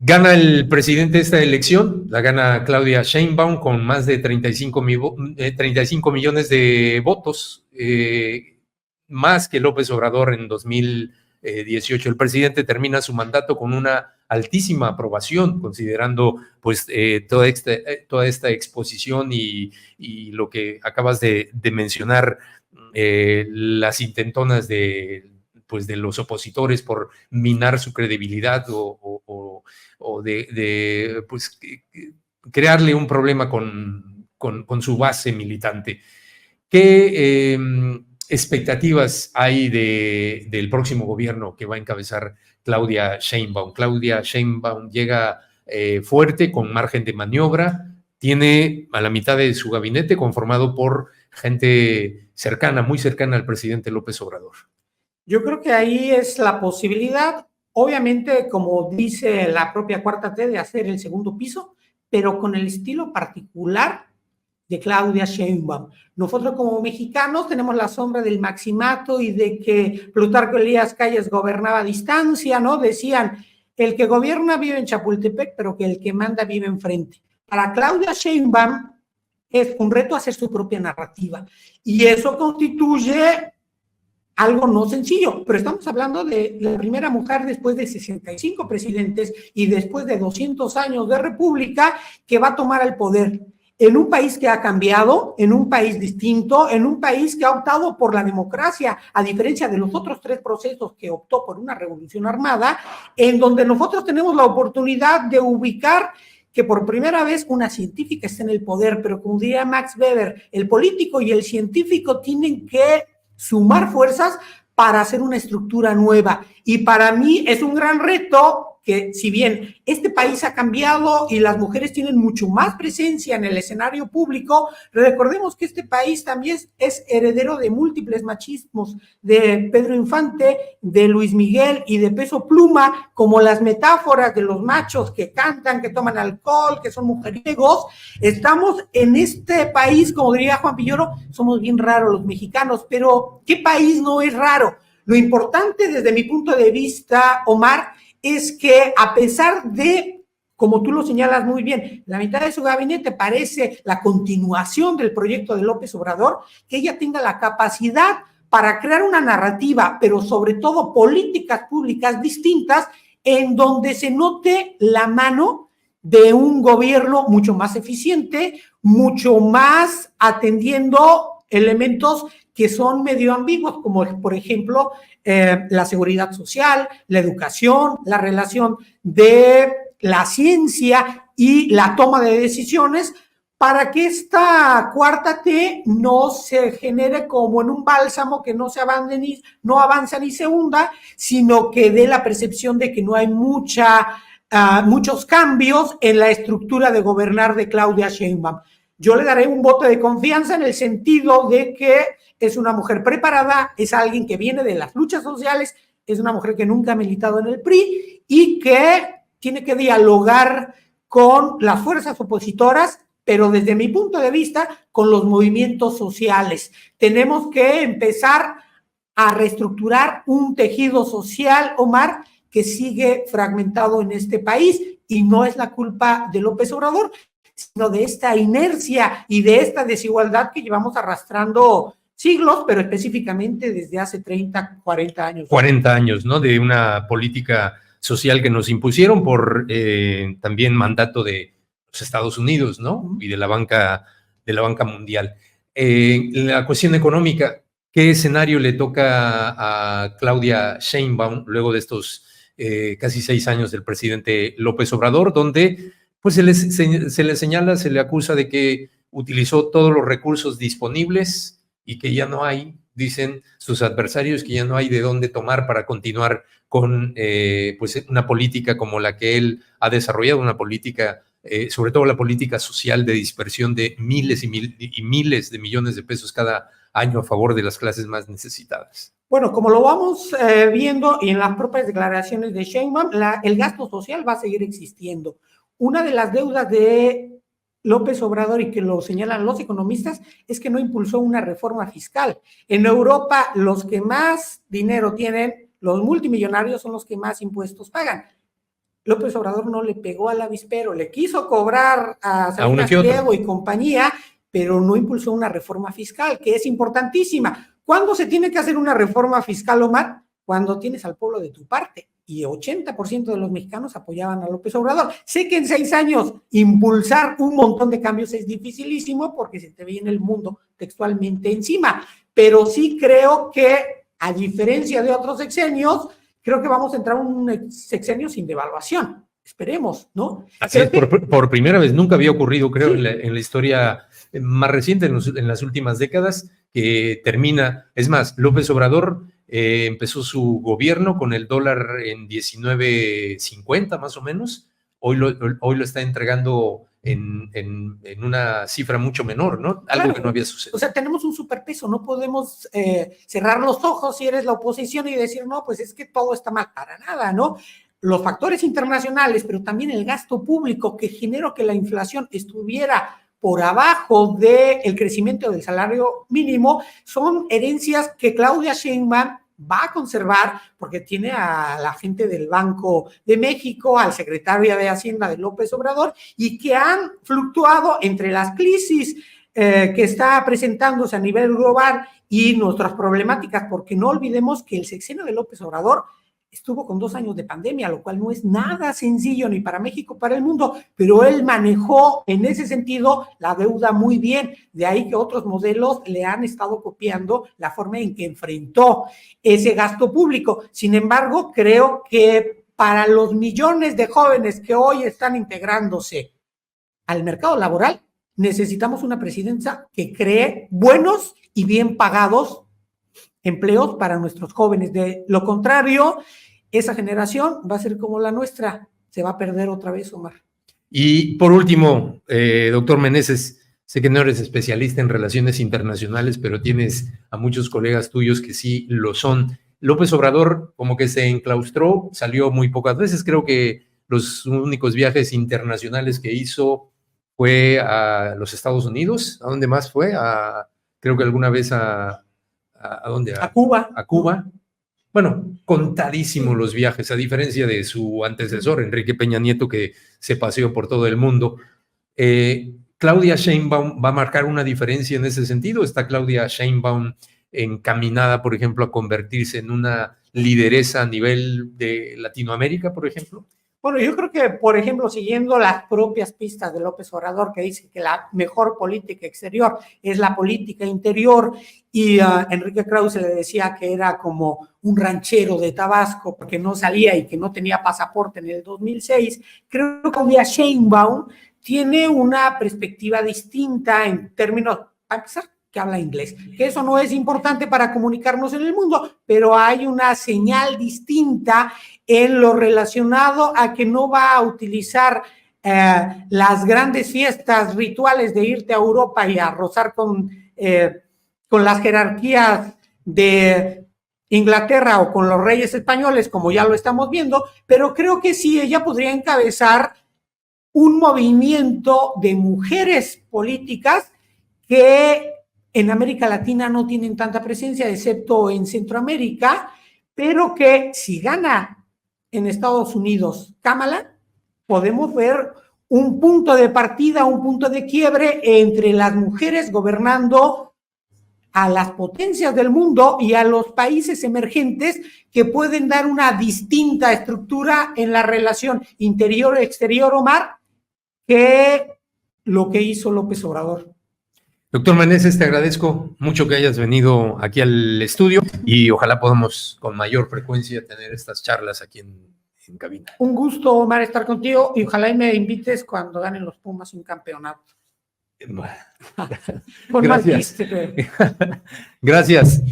Gana el presidente esta elección, la gana Claudia Sheinbaum con más de 35 millones de votos, más que López Obrador en 2018. El presidente termina su mandato con una altísima aprobación, considerando pues toda esta exposición y lo que acabas de mencionar, las intentonas de los opositores por minar su credibilidad o de pues, crearle un problema con su base militante. ¿Qué expectativas hay del próximo gobierno que va a encabezar Claudia Sheinbaum? Claudia Sheinbaum llega fuerte, con margen de maniobra, tiene a la mitad de su gabinete conformado por gente cercana, muy cercana al presidente López Obrador. Yo creo que ahí es la posibilidad, obviamente, como dice la propia Cuarta T, de hacer el segundo piso, pero con el estilo particular de Claudia Sheinbaum. Nosotros como mexicanos tenemos la sombra del maximato y de que Plutarco Elías Calles gobernaba a distancia, ¿no? Decían, el que gobierna vive en Chapultepec, pero que el que manda vive enfrente. Para Claudia Sheinbaum es un reto hacer su propia narrativa y eso constituye algo no sencillo, pero estamos hablando de la primera mujer después de 65 presidentes y después de 200 años de república que va a tomar el poder en un país que ha cambiado, en un país distinto, en un país que ha optado por la democracia, a diferencia de los otros 3 procesos que optó por una revolución armada, en donde nosotros tenemos la oportunidad de ubicar que por primera vez una científica está en el poder, pero como diría Max Weber, el político y el científico tienen que sumar fuerzas para hacer una estructura nueva. Y para mí es un gran reto que, si bien este país ha cambiado y las mujeres tienen mucho más presencia en el escenario público, recordemos que este país también es heredero de múltiples machismos, de Pedro Infante, de Luis Miguel y de Peso Pluma, como las metáforas de los machos que cantan, que toman alcohol, que son mujeriegos. Estamos en este país, como diría Juan Villoro, somos bien raros los mexicanos, pero ¿qué país no es raro? Lo importante desde mi punto de vista, Omar, es que a pesar de, como tú lo señalas muy bien, la mitad de su gabinete parece la continuación del proyecto de López Obrador, que ella tenga la capacidad para crear una narrativa, pero sobre todo políticas públicas distintas, en donde se note la mano de un gobierno mucho más eficiente, mucho más atendiendo elementos que son medio ambiguos, como por ejemplo la seguridad social, la educación, la relación de la ciencia y la toma de decisiones, para que esta cuarta T no se genere como en un bálsamo que no avanza ni se hunda, sino que dé la percepción de que no hay muchos cambios en la estructura de gobernar de Claudia Sheinbaum. Yo le daré un voto de confianza en el sentido de que es una mujer preparada, es alguien que viene de las luchas sociales, es una mujer que nunca ha militado en el PRI y que tiene que dialogar con las fuerzas opositoras, pero desde mi punto de vista, con los movimientos sociales. Tenemos que empezar a reestructurar un tejido social, Omar, que sigue fragmentado en este país y no es la culpa de López Obrador, sino de esta inercia y de esta desigualdad que llevamos arrastrando siglos, pero específicamente desde hace 30, 40 años. 40 años, ¿no? De una política social que nos impusieron por también mandato de los Estados Unidos, ¿no? Y de la banca mundial. La cuestión económica, ¿qué escenario le toca a Claudia Sheinbaum luego de estos casi 6 años del presidente López Obrador, donde pues se le señala, se le acusa de que utilizó todos los recursos disponibles y que ya no hay, dicen sus adversarios, que ya no hay de dónde tomar para continuar con pues una política como la que él ha desarrollado, una política, sobre todo la política social de dispersión de miles y miles de millones de pesos cada año a favor de las clases más necesitadas. Bueno, como lo vamos viendo en las propias declaraciones de Sheinbaum, el gasto social va a seguir existiendo. Una de las deudas de López Obrador, y que lo señalan los economistas, es que no impulsó una reforma fiscal. En Europa, los que más dinero tienen, los multimillonarios, son los que más impuestos pagan. López Obrador no le pegó al avispero, le quiso cobrar a Salinas uno Pliego y compañía, pero no impulsó una reforma fiscal, que es importantísima. ¿Cuándo se tiene que hacer una reforma fiscal, Omar? Cuando tienes al pueblo de tu parte. Y 80% de los mexicanos apoyaban a López Obrador. Sé que en 6 años impulsar un montón de cambios es dificilísimo porque se te viene el mundo textualmente encima, pero sí creo que, a diferencia de otros sexenios, creo que vamos a entrar en un sexenio sin devaluación. Esperemos, ¿no? Así es, por primera vez, nunca había ocurrido, creo, Sí. en la historia más reciente, en las últimas décadas, que termina. Es más, López Obrador empezó su gobierno con el dólar en 19.50 más o menos. Hoy lo está entregando en una cifra mucho menor, ¿no? Algo Claro, que no había sucedido. O sea, tenemos un superpeso, no podemos cerrar los ojos si eres la oposición y decir, no, pues es que todo está mal, para nada, ¿no? Los factores internacionales, pero también el gasto público que generó que la inflación estuviera por abajo del crecimiento del salario mínimo, son herencias que Claudia Sheinbaum va a conservar porque tiene a la gente del Banco de México, al secretario de Hacienda de López Obrador, y que han fluctuado entre las crisis que está presentándose a nivel global y nuestras problemáticas, porque no olvidemos que el sexenio de López Obrador estuvo con 2 años de pandemia, lo cual no es nada sencillo ni para México, para el mundo, pero él manejó en ese sentido la deuda muy bien, de ahí que otros modelos le han estado copiando la forma en que enfrentó ese gasto público. Sin embargo, creo que para los millones de jóvenes que hoy están integrándose al mercado laboral, necesitamos una presidencia que cree buenos y bien pagados empleos para nuestros jóvenes. De lo contrario, esa generación va a ser como la nuestra, se va a perder otra vez, Omar. Y por último, doctor Meneses, sé que no eres especialista en relaciones internacionales, pero tienes a muchos colegas tuyos que sí lo son. López Obrador como que se enclaustró, salió muy pocas veces, creo que los únicos viajes internacionales que hizo fue a los Estados Unidos. ¿A dónde más fue? Creo que alguna vez ¿a dónde? A Cuba. A Cuba. Bueno, contadísimos los viajes, a diferencia de su antecesor, Enrique Peña Nieto, que se paseó por todo el mundo. ¿Claudia Sheinbaum va a marcar una diferencia en ese sentido? ¿Está Claudia Sheinbaum encaminada, por ejemplo, a convertirse en una lideresa a nivel de Latinoamérica, por ejemplo? Bueno, yo creo que, por ejemplo, siguiendo las propias pistas de López Obrador, que dice que la mejor política exterior es la política interior, y Enrique Krause le decía que era como un ranchero de Tabasco porque no salía y que no tenía pasaporte en el 2006, creo que Claudia Sheinbaum tiene una perspectiva distinta en términos, para empezar, que habla inglés, que eso no es importante para comunicarnos en el mundo, pero hay una señal distinta en lo relacionado a que no va a utilizar las grandes fiestas rituales de irte a Europa y a rozar con las jerarquías de Inglaterra o con los reyes españoles, como ya lo estamos viendo, pero creo que sí, ella podría encabezar un movimiento de mujeres políticas que en América Latina no tienen tanta presencia, excepto en Centroamérica, pero que si gana en Estados Unidos Kamala, podemos ver un punto de partida, un punto de quiebre entre las mujeres gobernando a las potencias del mundo y a los países emergentes que pueden dar una distinta estructura en la relación interior-exterior, Omar, que lo que hizo López Obrador. Doctor Meneses, te agradezco mucho que hayas venido aquí al estudio y ojalá podamos con mayor frecuencia tener estas charlas aquí en cabina. Un gusto, Omar, estar contigo y ojalá y me invites cuando ganen los Pumas un campeonato. Gracias. Gracias. Gracias.